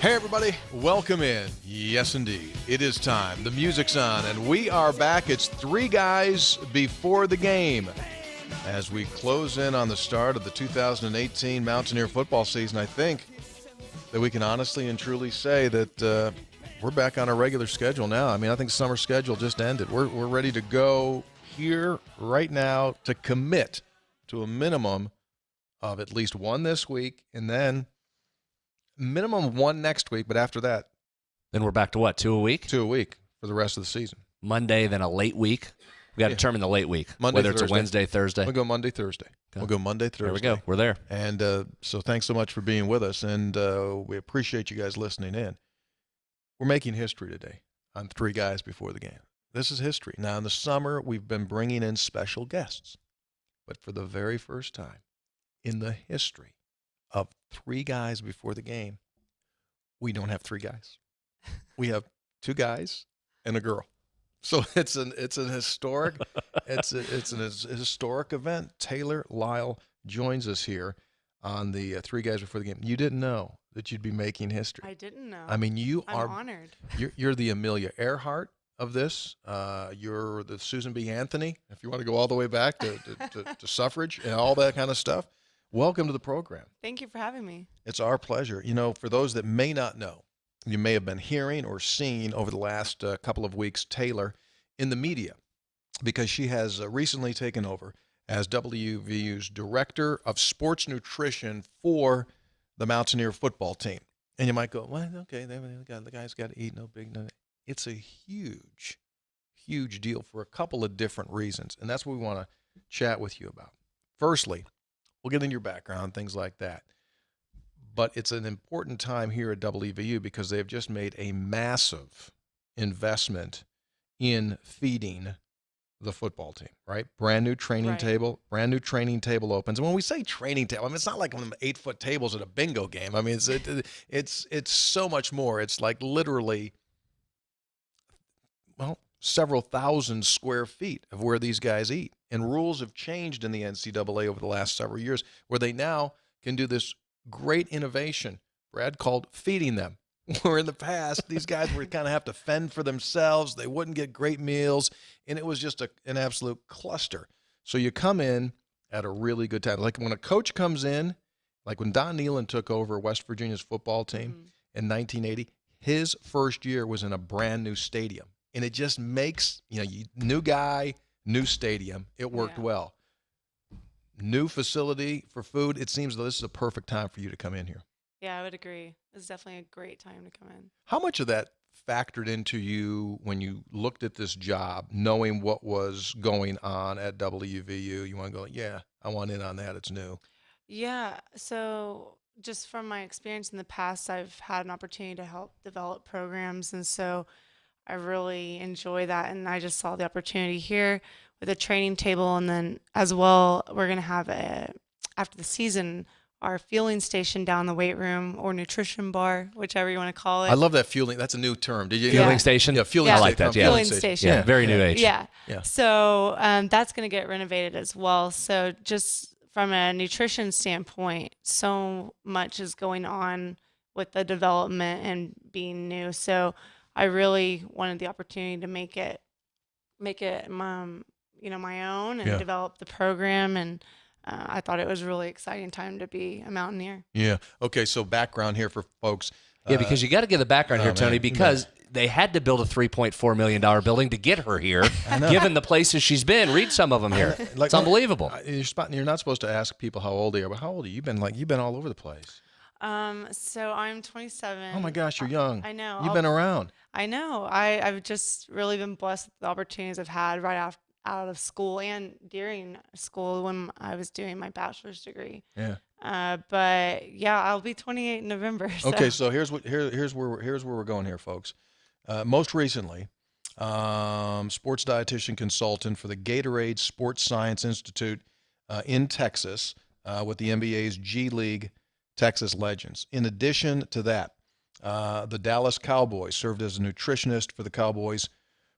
Hey everybody, welcome in. Yes indeed, it is time. The music's on and we are back. It's three guys before the game. As we close in on the start of the 2018 Mountaineer football season, I think that we can honestly and truly say that we're back on our regular schedule now. I mean, I think summer schedule just ended. We're ready to go here right now to commit to a minimum of at least one this week and then minimum one next week, but after that, then we're back to what, 2 a week? 2 a week for the rest of the season. Monday, then a late week. We got to determine the late week, Monday, whether Thursday. it's a Wednesday, Thursday. We'll go Monday, Thursday. Okay. We'll go Monday, Thursday. There we go. We're there. And so thanks so much for being with us, and we appreciate you guys listening in. We're making history today on Three Guys Before the Game. This is history. Now, in the summer, we've been bringing in special guests, but for the very first time in the history of Three Guys Before the Game, we don't have three guys. We have two guys and a girl. So it's an historic it's a historic event. Taylor Lile joins us here on the Three Guys Before the Game. You didn't know that you'd be making history. I didn't know. I mean, I'm honored. You're the Amelia Earhart of this. You're the Susan B. Anthony, if you want to go all the way back to suffrage and all that kind of stuff. Welcome to the program. Thank you for having me. It's our pleasure. You know, for those that may not know, you may have been hearing or seeing over the last couple of weeks Taylor in the media because she has recently taken over as WVU's Director of Sports Nutrition for the Mountaineer football team. And you might go, well, okay, the guy's got to eat, no big no. It's a huge, huge deal for a couple of different reasons, and that's what we want to chat with you about. Firstly, we'll get into your background, things like that. But it's an important time here at WVU because they've just made a massive investment in feeding the football team, right? Brand new training table opens. And when we say training table, I mean, it's not like one of them 8-foot tables at a bingo game. I mean, it's so much more. It's like literally, well, several thousand square feet of where these guys eat. And rules have changed in the NCAA over the last several years where they now can do this great innovation, Brad, called feeding them. Where in the past, these guys would kind of have to fend for themselves. They wouldn't get great meals, and it was just an absolute cluster. So you come in at a really good time. Like when a coach comes in, like when Don Nehlen took over West Virginia's football team in 1980, his first year was in a brand new stadium. And it just makes, new guy, new stadium. It worked well. New facility for food. It seems this is a perfect time for you to come in here. Yeah, I would agree. It's definitely a great time to come in. How much of that factored into you when you looked at this job, knowing what was going on at WVU? You want to go, yeah, I want in on that. It's new. Yeah. So just from my experience in the past, I've had an opportunity to help develop programs. And so I really enjoy that. And I just saw the opportunity here with a training table. And then as well, we're going to have after the season, our fueling station down the weight room or nutrition bar, whichever you want to call it. I love that fueling. That's a new term. Did you? Fueling station? Yeah, fueling I station. like that, yeah. Fueling station. Yeah, very new age. Yeah. So that's going to get renovated as well. So just from a nutrition standpoint, so much is going on with the development and being new. So I really wanted the opportunity to make it my own and develop the program. And I thought it was a really exciting time to be a Mountaineer. Yeah. Okay. So background here for folks. Yeah, because you got to give the background here, Tony, because they had to build a $3.4 million building to get her here, given the places she's been. Read some of them here. It's unbelievable. You're not supposed to ask people how old they are, but how old are you? You've been all over the place. So I'm 27. Oh my gosh, you're young. I know. You've been around. I know. I've just really been blessed with the opportunities I've had right out of school and during school when I was doing my bachelor's degree. Yeah. But yeah, I'll be 28 in November. So. Okay, so here's where we're going here, folks. Most recently, sports dietitian consultant for the Gatorade Sport Science Institute in Texas with the NBA's G League Texas Legends. In addition to that, the Dallas Cowboys served as a nutritionist for the Cowboys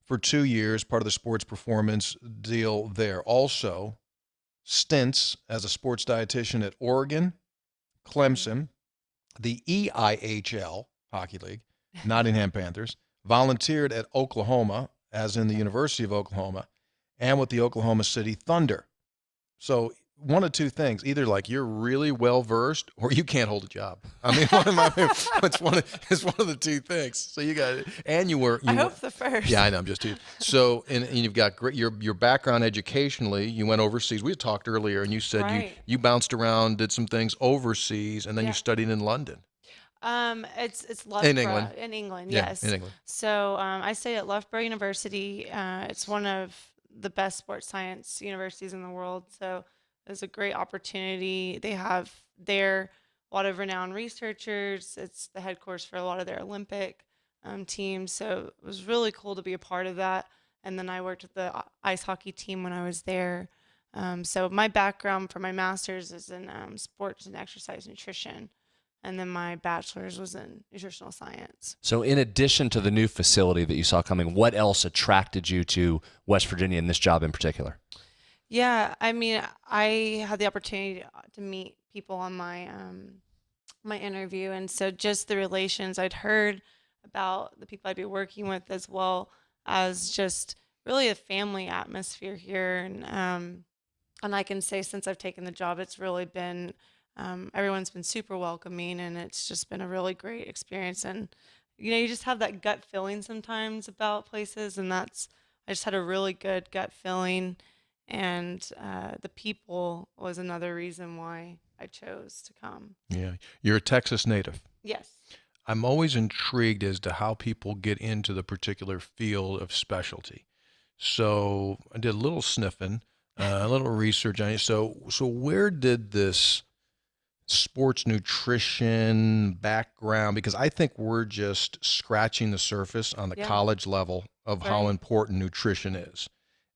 for 2 years, part of the sports performance deal there. Also, stints as a sports dietitian at Oregon, Clemson, the EIHL. Hockey League, Nottingham Panthers, volunteered at Oklahoma, as in the University of Oklahoma, and with the Oklahoma City Thunder. So one of two things: either like you're really well versed, or you can't hold a job. I mean, it's one of the two things. So you got it, and I hope the first. Yeah, I know. I'm just too. So and you've got great your background educationally. You went overseas. We had talked earlier, and you said Right. you bounced around, did some things overseas, and then you studied in London. It's Loughborough In England. In England, Yeah, yes. in England. So I stayed at Loughborough University. It's one of the best sports science universities in the world. So it was a great opportunity. They have there a lot of renowned researchers. It's the headquarters for a lot of their Olympic teams. So it was really cool to be a part of that. And then I worked with the ice hockey team when I was there. So my background for my master's is in sports and exercise nutrition. And then my bachelor's was in nutritional science. So in addition to the new facility that you saw coming, what else attracted you to West Virginia and this job in particular? Yeah, I mean, I had the opportunity to meet people on my my interview, and so just the relations I'd heard about the people I'd be working with, as well as just really a family atmosphere here, and I can say since I've taken the job, it's really been everyone's been super welcoming, and it's just been a really great experience. And you just have that gut feeling sometimes about places, and I just had a really good gut feeling. And the people was another reason why I chose to come. Yeah, you're a Texas native. Yes. I'm always intrigued as to how people get into the particular field of specialty. So I did a little sniffing, a little research on it. So where did this sports nutrition background, because I think we're just scratching the surface on the college level of how important nutrition is.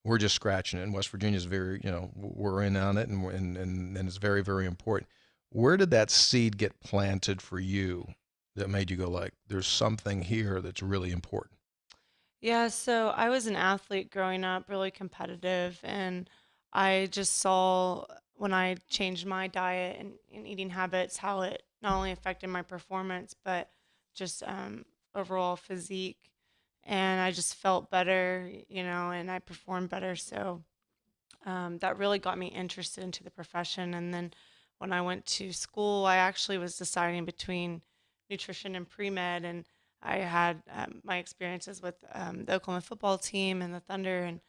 We're just scratching it. And West Virginia is very, we're in on it, and it's very, very important. Where did that seed get planted for you that made you go like, there's something here that's really important? Yeah, so I was an athlete growing up, really competitive, and I just saw when I changed my diet and eating habits how it not only affected my performance, but just overall physique. And I just felt better, and I performed better. So that really got me interested into the profession. And then when I went to school, I actually was deciding between nutrition and pre-med, and I had my experiences with the Oklahoma football team and the Thunder, and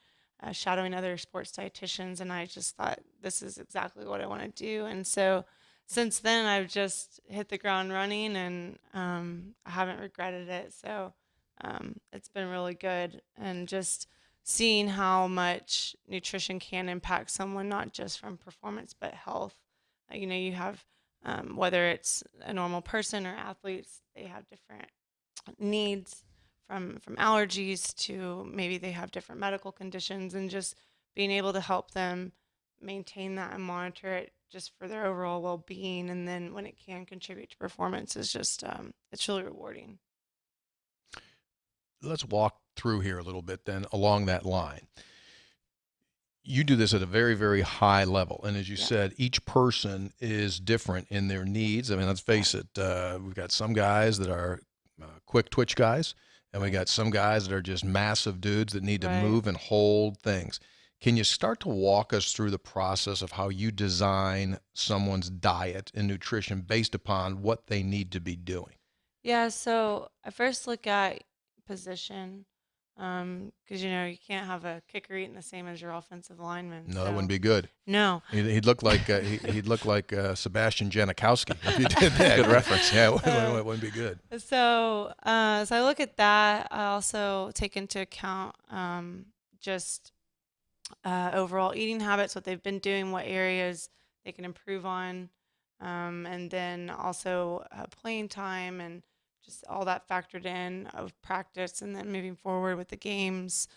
shadowing other sports dietitians, and I just thought this is exactly what I want to do. And so since then, I've just hit the ground running, and I haven't regretted it. So it's been really good, and just seeing how much nutrition can impact someone, not just from performance but health. You have whether it's a normal person or athletes, they have different needs, from allergies to maybe they have different medical conditions, and just being able to help them maintain that and monitor it just for their overall well-being, and then when it can contribute to performance is just it's really rewarding. Let's walk through here a little bit then along that line. You do this at a very, very high level. And as you said, each person is different in their needs. I mean, let's face it, we've got some guys that are quick twitch guys, and we got some guys that are just massive dudes that need to move and hold things. Can you start to walk us through the process of how you design someone's diet and nutrition based upon what they need to be doing? Yeah, so I first look at position, because you can't have a kicker eating the same as your offensive lineman. No, that wouldn't be good. No. He'd look like he'd look like Sebastian Janikowski if you did that. Good reference. Yeah, it wouldn't be good. So I look at that. I also take into account just overall eating habits, what they've been doing, what areas they can improve on, and then also playing time and just all that factored in of practice, and then moving forward with the games.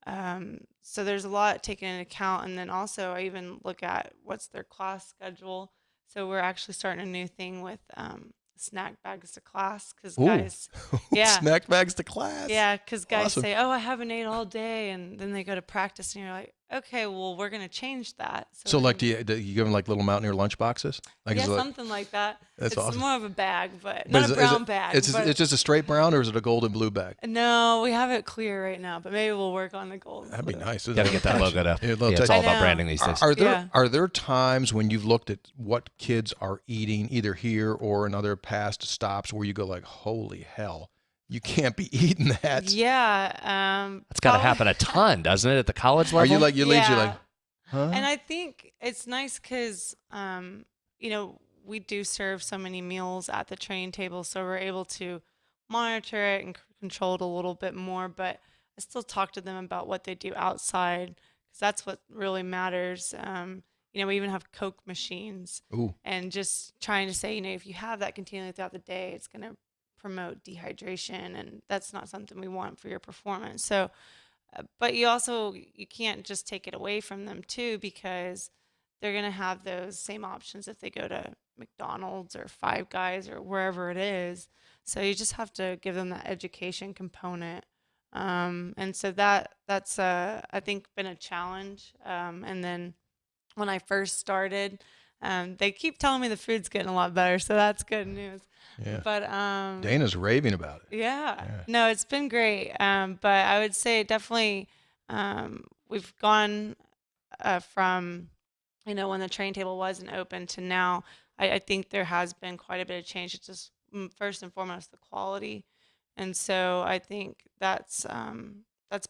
So there's a lot taken into account. And then also I even look at what's their class schedule. So we're actually starting a new thing with snack bags to class, because guys, snack bags to class. Yeah, because guys Awesome. say, "Oh, I haven't ate all day," and then they go to practice, and you're like, okay, well, we're going to change that. So we're like, gonna- do you give them like little Mountaineer lunch boxes? Like, yeah, is it like, something like that. that's It's awesome. more of a bag, but But not a brown bag. It's but just a straight brown, or is it a gold and blue bag? no, we have it clear right now, but maybe we'll work on the gold. That'd be nice. Got to get that logo up. Yeah, Yeah, it's all about branding these days. Are there times when you've looked at what kids are eating, either here or in other past stops, where you go like, holy hell, you can't be eating that? Yeah. That's got to happen a ton, doesn't it, at the college level? Are you like, you're like, huh? And I think it's nice because, we do serve so many meals at the training table, so we're able to monitor it and control it a little bit more. But I still talk to them about what they do outside, because that's what really matters. We even have Coke machines. Ooh. And just trying to say, if you have that continually throughout the day, it's going to promote dehydration, and that's not something we want for your performance. So, but you can't just take it away from them too, because they're going to have those same options if they go to McDonald's or Five Guys or wherever it is. So you just have to give them that education component. And so that's I think been a challenge. And then when I first started, they keep telling me the food's getting a lot better, so that's good news. Yeah. But Dana's raving about it. yeah. No, it's been great. But I would say definitely we've gone from when the training table wasn't open to now. I think there has been quite a bit of change. It's just first and foremost the quality, and so I think that's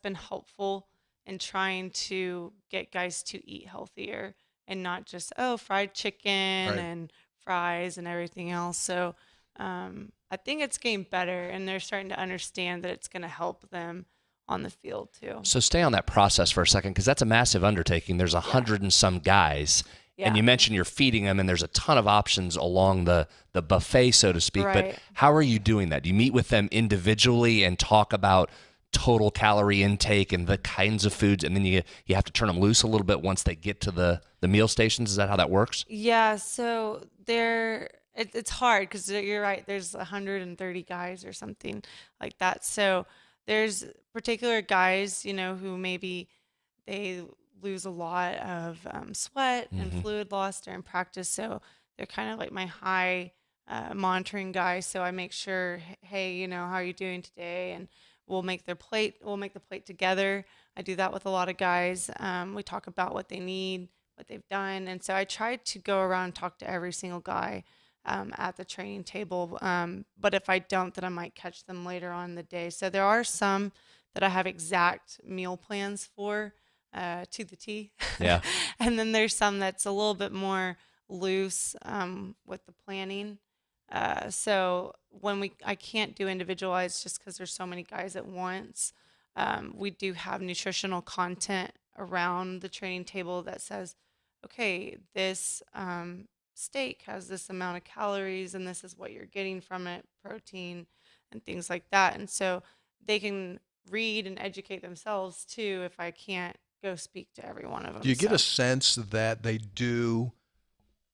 been helpful in trying to get guys to eat healthier and not just fried chicken and fries and everything else. So I think it's getting better, and they're starting to understand that it's going to help them on the field too. So stay on that process for a second, because that's a massive undertaking. There's 100 and some guys. Yeah. And you mentioned you're feeding them, and there's a ton of options along the buffet, so to speak. Right. But how are you doing that? Do you meet with them individually and talk about total calorie intake and the kinds of foods, and then you have to turn them loose a little bit once they get to the meal stations? Is that how that works? Yeah, so it's hard because you're right. There's 130 guys or something like that. So there's particular guys, who maybe they lose a lot of sweat and fluid loss during practice. So they're kind of like my high monitoring guys. So I make sure, hey, how are you doing today? And we'll make the plate together. I do that with a lot of guys. We talk about what they need, what they've done. And so I try to go around and talk to every single guy at the training table. But if I don't, then I might catch them later on in the day. So there are some that I have exact meal plans for to the T. Yeah. And then there's some that's a little bit more loose with the planning. So when I can't do individualized just because there's so many guys at once, we do have nutritional content around the training table that says, okay, this steak has this amount of calories and this is what you're getting from it, protein and things like that. And so they can read and educate themselves too if I can't go speak to every one of them. Do you get a sense that they do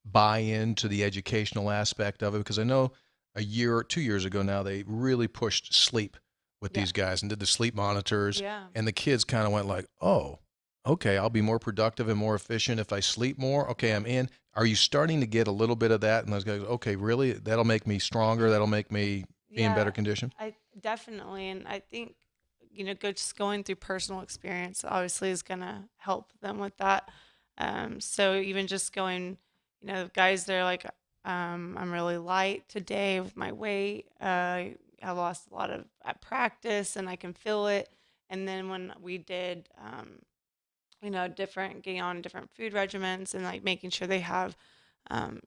buy into the educational aspect of it? Because I know a year or 2 years ago now, they really pushed sleep with these guys and did the sleep monitors. Yeah. And the kids kind of went like, oh, okay, I'll be more productive and more efficient if I sleep more. Okay, I'm in. Are you starting to get a little bit of that? And those guys, okay, really? That'll make me stronger. That'll make me be in better condition? I definitely. And I think, just going through personal experience obviously is going to help them with that. So even just going, guys, they're like, I'm really light today with my weight. I lost a lot at practice and I can feel it. And then when we did, getting on different food regimens and like making sure they have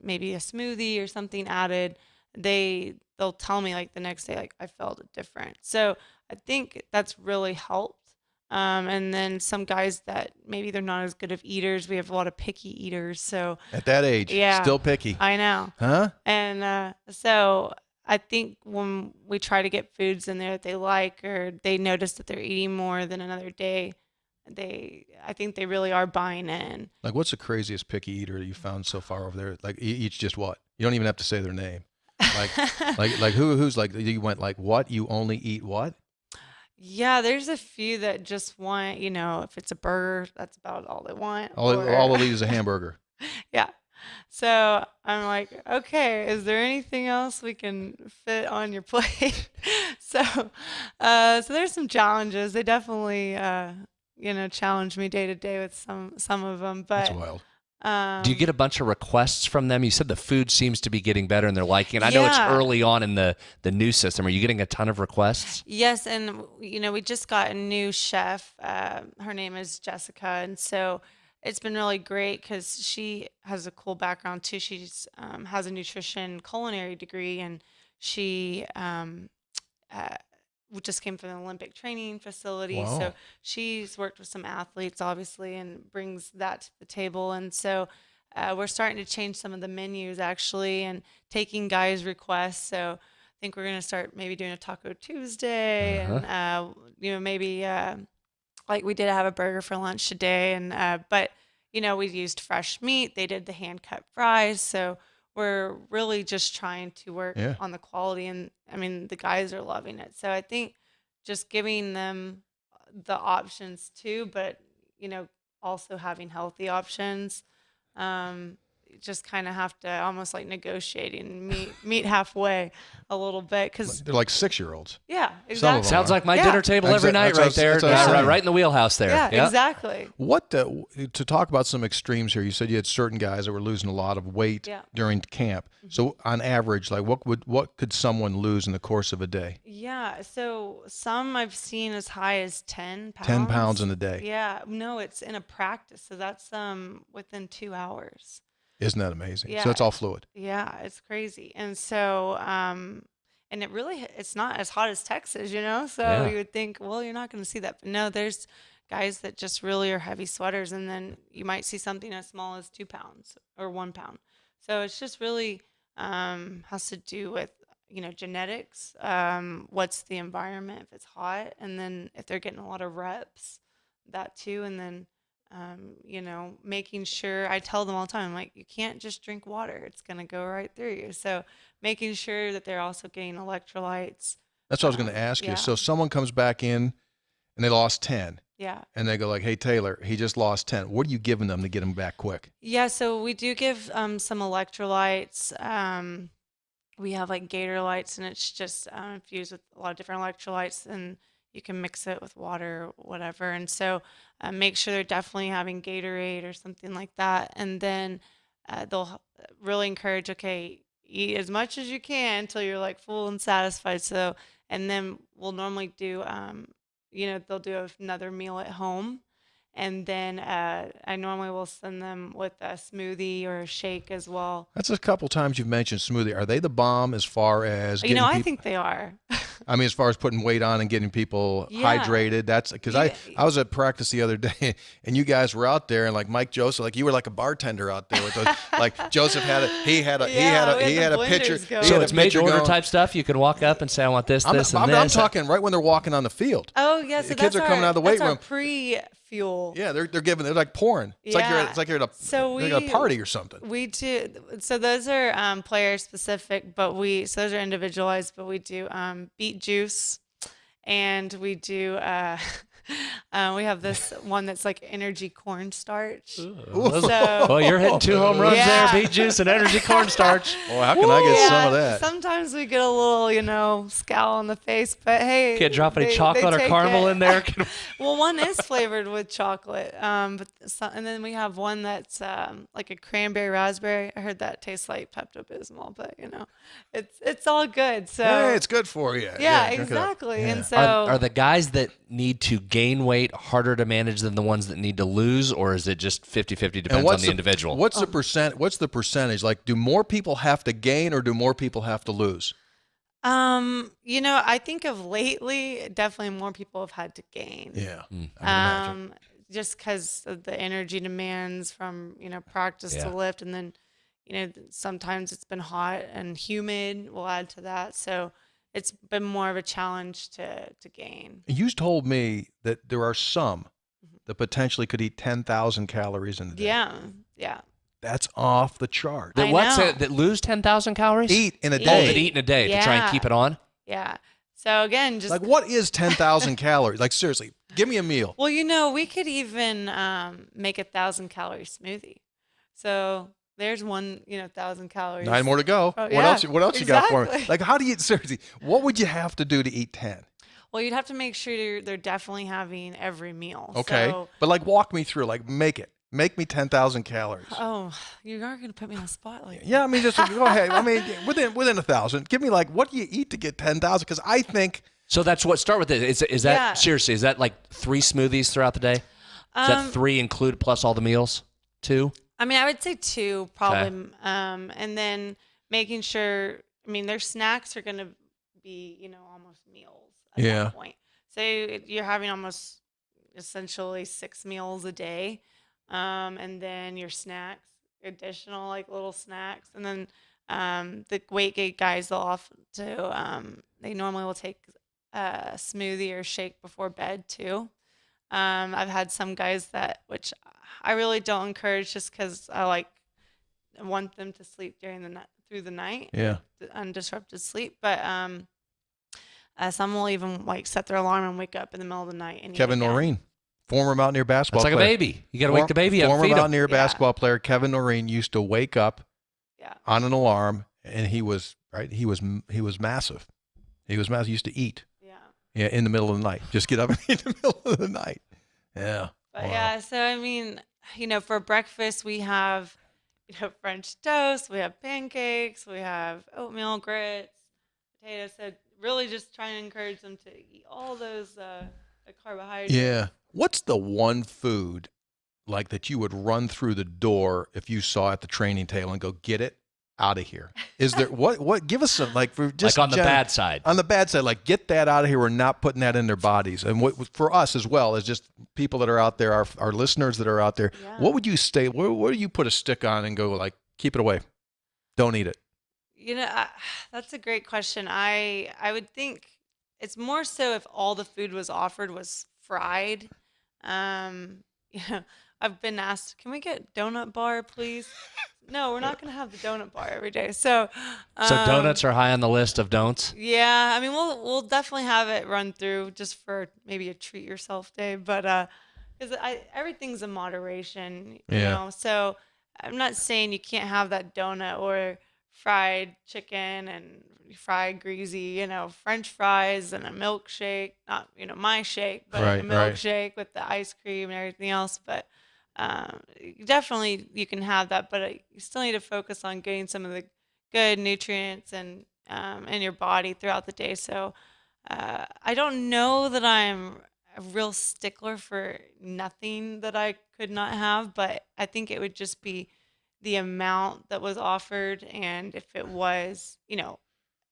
maybe a smoothie or something added, they'll tell me like the next day, like I felt it different. So I think that's really helped. And then some guys that maybe they're not as good of eaters. We have a lot of picky eaters. So at that age, still picky. I know. Huh? And so I think when we try to get foods in there that they like, or they notice that they're eating more than another day, I think they really are buying in. Like, what's the craziest picky eater you found so far over there? Like, eats just what? You don't even have to say their name. Like, like who's like, you went like, what? You only eat what? Yeah, there's a few that just want, if it's a burger, that's about all they want. All they'll eat is a hamburger. Yeah. So I'm like, okay, is there anything else we can fit on your plate? So there's some challenges. They definitely, challenge me day to day with some of them. That's But wild. Do you get a bunch of requests from them? You said the food seems to be getting better and they're liking it. I know it's Yeah. early on in the new system. Are you getting a ton of requests? Yes, and we just got a new chef. Her name is Jessica, and so it's been really great because she has a cool background too. She's has a nutrition culinary degree, and she uh, just came from the Olympic training facility. Wow. So she's worked with some athletes, obviously, and brings that to the table. And so we're starting to change some of the menus actually, and taking guys' requests. So I think we're gonna start maybe doing a Taco Tuesday, and maybe like we did have a burger for lunch today, and but we used fresh meat. They did the hand cut fries, so we're really just trying to work Yeah. on the quality, and I mean the guys are loving it. So I think just giving them the options too, but also having healthy options. You just kind of have to almost like negotiating meet halfway a little bit because They're like 6-year-olds. yeah, Some of exactly. them Sounds like my Yeah. dinner table every night That's right what there. I was saying. Right in the wheelhouse there. Yeah, Yep. exactly. What to talk about some extremes here? You said you had certain guys that were losing a lot of weight Yeah. during camp. So on average, like what could someone lose in the course of a day? Yeah, so some I've seen as high as 10 pounds. 10 pounds in a day. Yeah, no, it's in a practice, so that's within 2 hours. Isn't that amazing? Yeah. So it's all fluid. Yeah, it's crazy. And so and it's not as hot as Texas, so Yeah. you would think, well, you're not going to see that. But no, there's guys that just really are heavy sweaters, and then you might see something as small as 2 pounds or 1 pound. So it's just really has to do with genetics, what's the environment, if it's hot, and then if they're getting a lot of reps, that too. And then making sure, I tell them all the time, like, you can't just drink water, it's going to go right through you. So making sure that they're also getting electrolytes. That's what I was going to ask you. Yeah. So someone comes back in and they lost 10 Yeah. and they go like, hey, Taylor, he just lost 10. What are you giving them to get him back quick? Yeah, so we do give some electrolytes. We have like Gatorlytes, and it's just infused with a lot of different electrolytes, and you can mix it with water, whatever. And so make sure they're definitely having Gatorade or something like that. And then they'll really encourage, okay, eat as much as you can until you're like full and satisfied. So, and then we'll normally do, they'll do another meal at home. And then I normally will send them with a smoothie or a shake as well. That's a couple times you've mentioned smoothie. Are they the bomb as far as getting I people, think they are. I mean, as far as putting weight on and getting people Yeah. hydrated? That's because Yeah. I was at practice the other day and you guys were out there and like Mike Joseph, like you were like a bartender out there with those, like Joseph had a we had the pitcher. blenders going. he So had a it's made to pitcher order going. type stuff. You can walk up and say, I want this, I'm this, and I'm this. talking right when they're walking on the field. Oh yeah, so The kids that's are coming out of the weight that's our room. pre-fuel. Yeah, they're like pouring. It's Yeah. like you're at a So they're at a party or something. We do. So those are player specific, but so those are individualized. But we do beet juice, and we do. We have this one that's like energy cornstarch. Ooh. So Well, you're hitting 2 home runs Yeah. there. Beet juice and energy cornstarch. Well, how can I get some of that? Sometimes we get a little, scowl on the face, but hey, Can't drop any they chocolate or take caramel it. in there. Well, one is flavored with chocolate, and then we have one that's like a cranberry raspberry. I heard that tastes like Pepto-Bismol, but it's all good. So Hey, it's good for you. yeah, drink it up. exactly. Yeah. And so Are the guys that need to gain weight harder to manage than the ones that need to lose, or is it just 50-50 depends on the individual? What's the percentage? Like, do more people have to gain or do more people have to lose? I think of lately, definitely more people have had to gain. Yeah. Mm. I would imagine. Just because of the energy demands from practice Yeah. to lift, and then sometimes it's been hot and humid. We'll add to that, so it's been more of a challenge to gain. You told me that there are some that potentially could eat 10,000 calories in a day. Yeah. That's off the chart. I That know. that lose 10,000 calories? Eat in a Eat. Oh, day. that eat in a day to try and Yeah. keep it on? Yeah. So again, just Like, what is 10,000 calories? Like, seriously, give me a meal. well, we could even make 1,000-calorie smoothie. So there's one, 1,000 calories. 9 more to go. Oh, What yeah, else? What else you got for me? exactly. Like, how do you seriously? What would you have to do to eat 10? Well, you'd have to make sure they're definitely having every meal. Okay, So, but like, walk me through. Like, make me 10,000 calories. oh, you are going to put me on the spot like that. Yeah, I mean, just go ahead. I mean, within 1,000. Give me like, what do you eat to get 10,000? Because I think. So that's what. Start with it. Is that Yeah. seriously? Is that like 3 smoothies throughout the day? Is that 3 include plus all the meals? 2? I mean, I would say 2 probably. And then making sure, their snacks are going to be, almost meals at that point. So you're having almost essentially 6 meals a day. And then your snacks, additional like little snacks. And then the weight gain guys, they normally will take a smoothie or shake before bed too. I've had some guys which I really don't encourage just because I want them to sleep through the night. Yeah. The undisrupted sleep. But some will even set their alarm and wake up in the middle of the night. And Kevin eat again. Noreen, former Mountaineer basketball It's like player. a baby. You got to wake the baby up. Former Feed him. Mountaineer Yeah. basketball player Kevin Noreen used to wake up Yeah. on an alarm, and he was massive. He was massive. He used to eat. Yeah. Yeah, in the middle of the night. Just get up in the middle of the night. Yeah. But Wow. yeah, so for breakfast we have, French toast, we have pancakes, we have oatmeal grits, potatoes. So really just trying to encourage them to eat all those carbohydrates. Yeah. What's the one food like that you would run through the door if you saw at the training table and go, get it out of here? Is there what give us some for just Like on the bad side. On the bad side, like, get that out of here. We're not putting that in their bodies. And for us as well as just people that are out there, our listeners that are out there, Yeah. what would you say? Where do you put a stick on and go like, keep it away, don't eat it? That's a great question. I would think it's more so if all the food was offered was fried. I've been asked, can we get donut bar, please? No, we're not going to have the donut bar every day. So Donuts are high on the list of don'ts. yeah, we'll definitely have it run through just for maybe a treat yourself day, but because everything's in moderation, Yeah. So I'm not saying you can't have that donut or fried chicken and fried greasy, French fries and a milkshake. Not my shake, but Right, a right. milkshake with the ice cream and everything else. But definitely you can have that, but you still need to focus on getting some of the good nutrients and in your body throughout the day. So I don't know that I'm a real stickler for nothing that I could not have, but I think it would just be the amount that was offered, and if it was,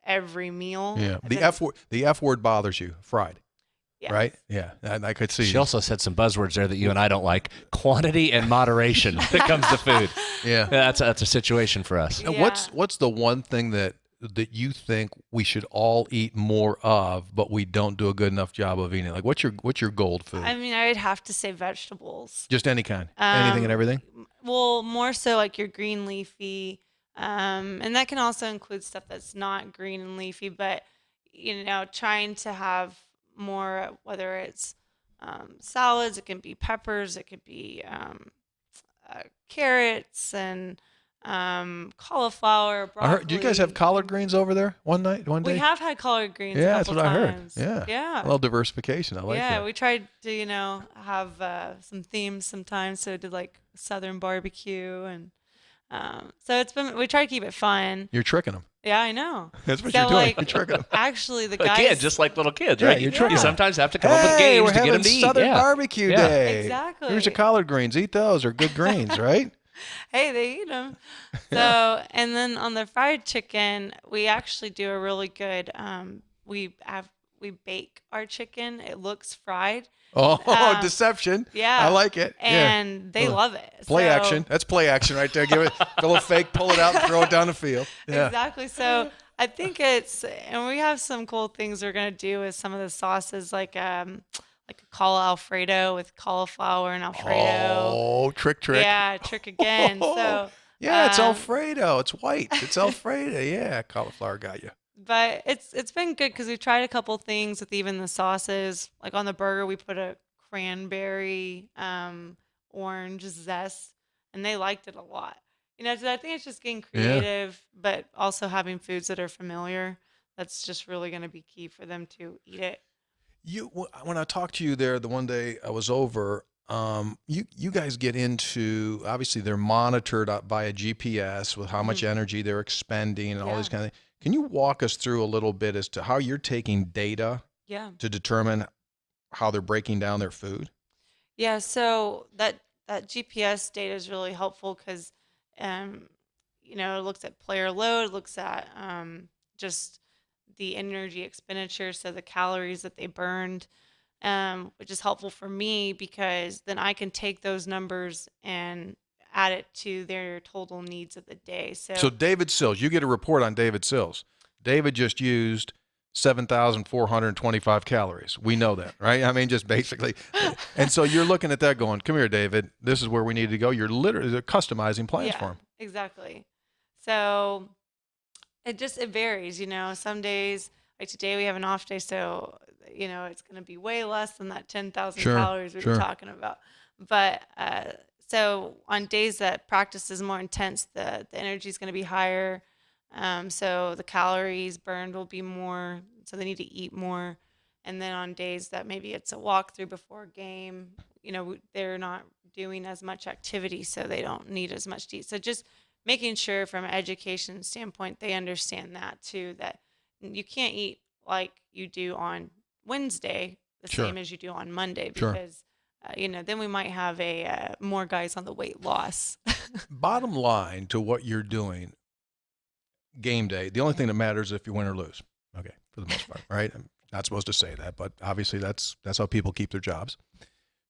every meal. Yeah. if The it's- F word bothers you, fried. yes. Right? Yeah. I could see. She also said some buzzwords there that you and I don't like: quantity and moderation when it comes to food. Yeah. That's a situation for us. And Yeah. what's the one thing that you think we should all eat more of, but we don't do a good enough job of eating? Like, what's your gold food? I'd have to say vegetables. Just any kind, anything and everything. Well, more so like your green leafy, and that can also include stuff that's not green and leafy, but trying to have more, whether it's salads, it can be peppers, it could be carrots and cauliflower, I heard. Do you guys have broccoli. collard greens over there? One day. We have had collard greens. Yeah, a that's couple what I heard. times. Yeah. Yeah. A little diversification. I like Yeah, that. we tried to, have some themes sometimes. So we did like Southern barbecue, and so we try to keep it fun. You're tricking them. Yeah, I know. That's what So, you're doing. like, you're tricking them. Actually, the guys. Again, just like little kids, Yeah, right? you're You tricking them. sometimes have to come up with Hey, games we're to get having them to eat. Southern Yeah. barbecue Yeah. day. Exactly. Here's your collard greens. Eat those. They're good greens, right? Hey, they eat them. So, and then on the fried chicken, we actually do a really good. We bake our chicken. It looks fried. Oh, deception. Yeah. I like it. And they Oh. love it. Play So- action. That's play action right there. Give it a little fake, pull it out, and throw it down the field. Yeah. Exactly. So I think and we have some cool things we're gonna do with some of the sauces, like a call Alfredo with cauliflower and Alfredo. Oh, trick. Yeah, trick again. So Yeah, it's um, Alfredo. It's white. It's Alfredo. Yeah, cauliflower got you. but it's been good because we tried a couple things with even the sauces. Like on the burger, we put a cranberry, orange zest, and they liked it a lot. So I think it's just getting Yeah. creative, but also having foods that are familiar. That's just really going to be key for them to eat it. When I talked to you there the one day I was over, you guys get into, obviously they're monitored by a GPS with how much energy they're expending and all these Yeah. kind of things. Can you walk us through a little bit as to how you're taking data Yeah. to determine how they're breaking down their food? Yeah, so that GPS data is really helpful because, um, it looks at player load, looks at just the energy expenditure, so the calories that they burned, which is helpful for me because then I can take those numbers and add it to their total needs of the day. So So David Sills, you get a report on David Sills. David just used 7,425 calories. We know that, right? I mean, just basically. And so you're looking at that going, come here, David. This is where we need to go. You're literally customizing plans for yeah, him. exactly. So it varies, some days, like today we have an off day, so it's going to be way less than that 10,000 Sure, calories we were sure. talking about. But so on days that practice is more intense, the energy is going to be higher. So the calories burned will be more, so they need to eat more. And then on days that maybe it's a walkthrough before a game, they're not doing as much activity, so they don't need as much to eat. So just making sure from an education standpoint, they understand that too, that you can't eat like you do on Wednesday, the Sure, same as you do on Monday, sure. because, then we might have more guys on the weight loss. Bottom line to what you're doing, game day, the only thing that matters is if you win or lose. Okay, for the most part, right? I'm not supposed to say that, but obviously that's how people keep their jobs.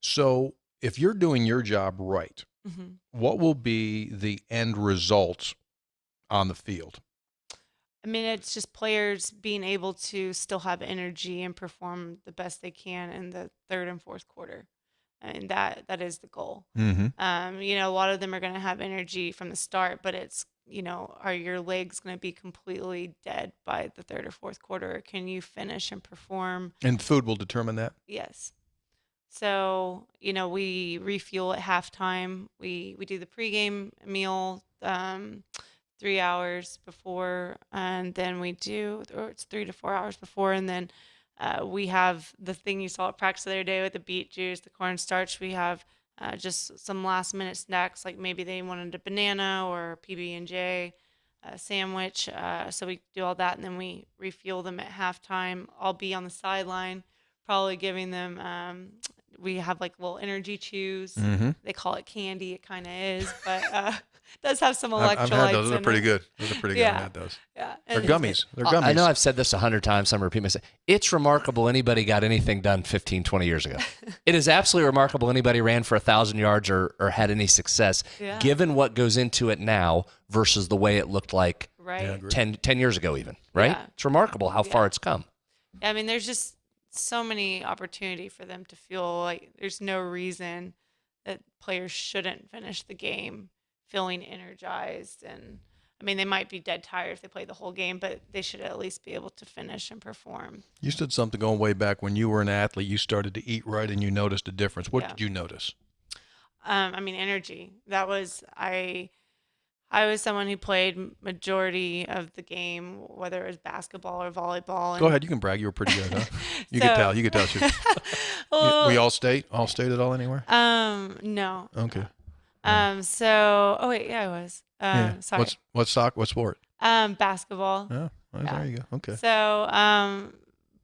So if you're doing your job right, Mhm. what will be the end result on the field? I mean, it's just players being able to still have energy and perform the best they can in the third and fourth quarter. And that is the goal. Mm-hmm. A lot of them are going to have energy from the start, but it's, are your legs going to be completely dead by the third or fourth quarter? Or can you finish and perform? And food will determine that. Yes. So, we refuel at halftime. We do the pregame meal 3 hours before, and then or it's 3 to 4 hours before, and then we have the thing you saw at practice the other day with the beet juice, the cornstarch. We have just some last minute snacks, like maybe they wanted a banana or PB&J sandwich. So we do all that, and then we refuel them at halftime. I'll be on the sideline, probably giving them. We have like little energy chews. Mm-hmm. They call it candy. It kind of is, but does have some I've had those. electrolytes Those are in pretty it. good. Those are pretty good. I've Yeah, had those. yeah. They're And gummies. They're gummies. I know I've said this 100 times. I'm repeating myself. It's remarkable anybody got anything done 15, 20 years ago. It is absolutely remarkable anybody ran for 1,000 yards or had any success, Yeah. given what goes into it now versus the way it looked like Right. Yeah, I agree. 10 years ago even, right? Yeah. It's remarkable how far Yeah. it's come. I mean, there's just so many opportunity for them to feel like there's no reason that players shouldn't finish the game feeling energized. And I mean, they might be dead tired if they play the whole game, but they should at least be able to finish and perform. You said something going way back when you were an athlete. You started to eat right, and you noticed a difference. What Yeah. did you notice? I mean, energy. That was I was someone who played majority of the game, whether it was basketball or volleyball. Go ahead. You can brag. You were pretty good, huh? You could So- tell. You could tell. Well, We all state? All state at all anywhere? No. Okay. So, oh wait, yeah, I was. Yeah. Sorry. What what sport? Basketball. Oh, well, Yeah. there you go. Okay. So,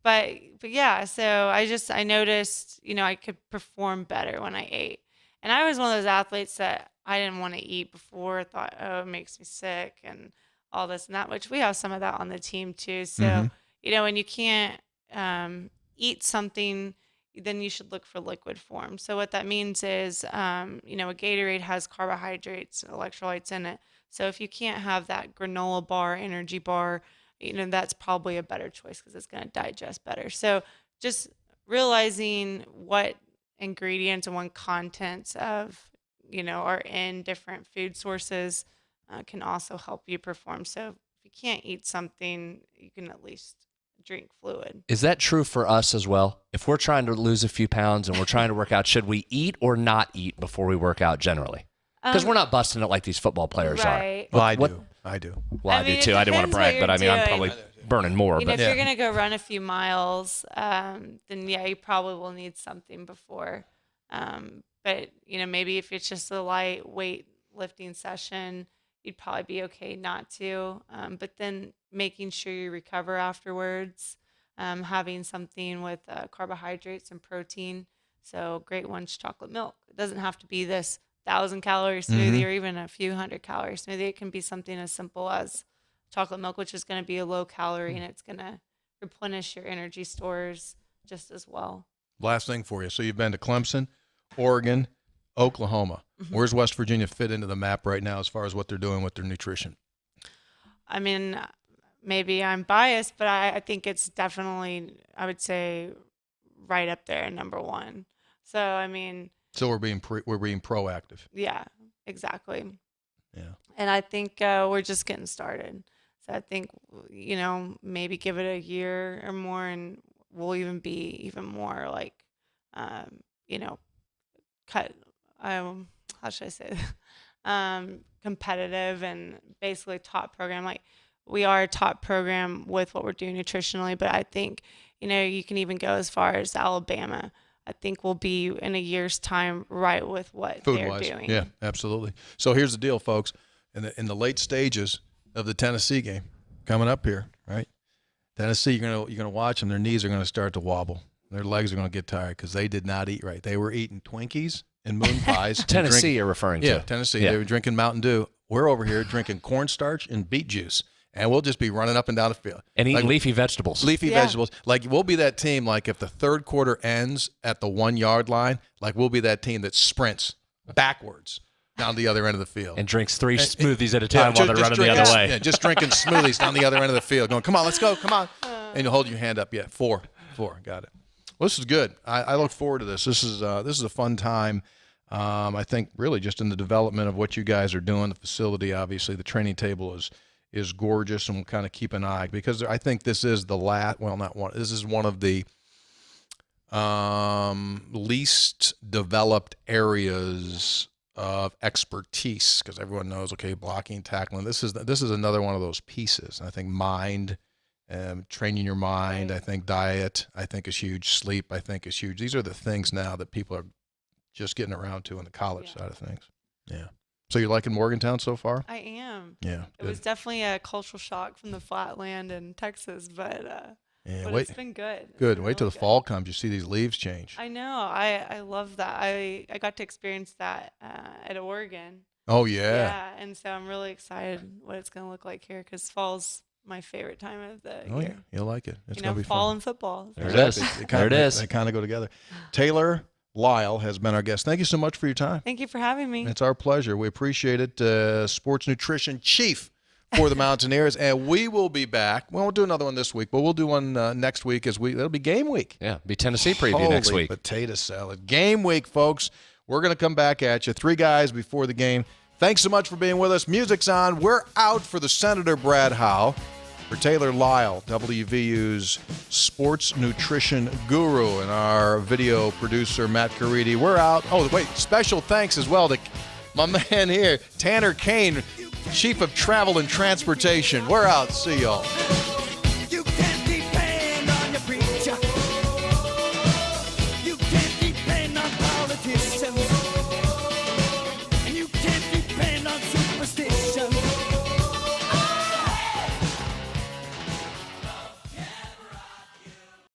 but yeah, so I noticed, I could perform better when I ate. And I was one of those athletes that I didn't want to eat before. I thought, oh, it makes me sick and all this and that, which we have some of that on the team too. So, Mhm. when you can't eat something, then you should look for liquid form. So what that means is, a Gatorade has carbohydrates, electrolytes in it. So if you can't have that granola bar, energy bar, that's probably a better choice because it's going to digest better. So just realizing what ingredients and what contents of, are in different food sources can also help you perform. So if you can't eat something, you can at least drink fluid. Is that true for us as well? If we're trying to lose a few pounds and we're trying to work out, should we eat or not eat before we work out generally? Because we're not busting it like these football players right. Well, I do. Well, I do too. I didn't want to brag, but I mean, I'm probably burning more. You know, But if you're going to go run a few miles, then yeah, you probably will need something before. But, you know, maybe if it's just a light weight lifting session, you'd probably be okay not to. But then making sure you recover afterwards, having something with carbohydrates and protein. So great one's chocolate milk. It doesn't have to be this 1,000-calorie smoothie or even a few 100-calorie smoothie. It can be something as simple as chocolate milk, which is going to be a low calorie, and it's going to replenish your energy stores just as well. Last thing for you. So you've been to Clemson, Oregon, Oklahoma. Where's West Virginia fit into the map right now as far as what they're doing with their nutrition? I mean, maybe I'm biased, but I think it's definitely, I would say, right up there, number one. So, I mean. So we're being proactive. Yeah, exactly. Yeah. And I think we're just getting started. So I think, you know, maybe give it a year or more and we'll even be even more like, you know, how should I say competitive and basically top program. Like we are a top program with what we're doing nutritionally, but I think, you know, you can even go as far as Alabama. I think we'll be in a year's time right with what they're doing. Yeah, absolutely. So here's the deal, folks. In the late stages of the Tennessee game coming up here, right? Tennessee, you're gonna watch them. Their knees are gonna start to wobble. Their legs are gonna get tired because they did not eat right. They were eating Twinkies and moon pies. Tennessee, you're referring to? Yeah, Tennessee. Yeah. They were drinking Mountain Dew. We're over here drinking cornstarch and beet juice. And we'll just be running up and down the field. And eating leafy vegetables. Leafy vegetables. Like, we'll be that team, like, if the third quarter ends at the 1 yard line, like, we'll be that team that sprints backwards down the other end of the field. And drinks 3 smoothies at a time while they're running the other way. Yeah, just drinking smoothies down the other end of the field. Going, come on, let's go, come on. And you hold your hand up. Yeah, 4. Got it. Well, this is good. I look forward to this. This is a fun time. I think really just in the development of what you guys are doing, the facility, obviously, the training table is gorgeous, and we'll kind of keep an eye because I think this is this is one of the least developed areas of expertise because everyone knows, okay, blocking, tackling. This is another one of those pieces. And I think mind, training your mind. I think diet, I think is huge. Sleep, I think is huge. These are the things now that people are just getting around to on the college side of things. Yeah. So you're liking Morgantown so far? I am. Yeah. It was definitely a cultural shock from the flatland in Texas, but it's been good. Good. Wait till the fall comes. You see these leaves change. I know. I love that. I got to experience that at Oregon. Oh, yeah. Yeah, and so I'm really excited what it's going to look like here because fall's my favorite time of the year. Yeah, you'll like it. It's going to be fall fun. and football. There it is. There it is. They kind of go together. Taylor Lile has been our guest. Thank you so much for your time. Thank you for having me. It's our pleasure. We appreciate it. Sports nutrition chief for the Mountaineers, and we will be back. We won't do another one this week, but we'll do one next week. It'll be game week. Yeah, be Tennessee preview next week. Potato salad. Game week, folks. We're going to come back at you. 3 guys before the game. Thanks so much for being with us. Music's on. We're out for the Senator Brad Howe. For Taylor Lile, WVU's sports nutrition guru, and our video producer, Matt Caridi. We're out. Oh, wait, special thanks as well to my man here, Tanner Kane, Chief of Travel and Transportation. We're out. See y'all.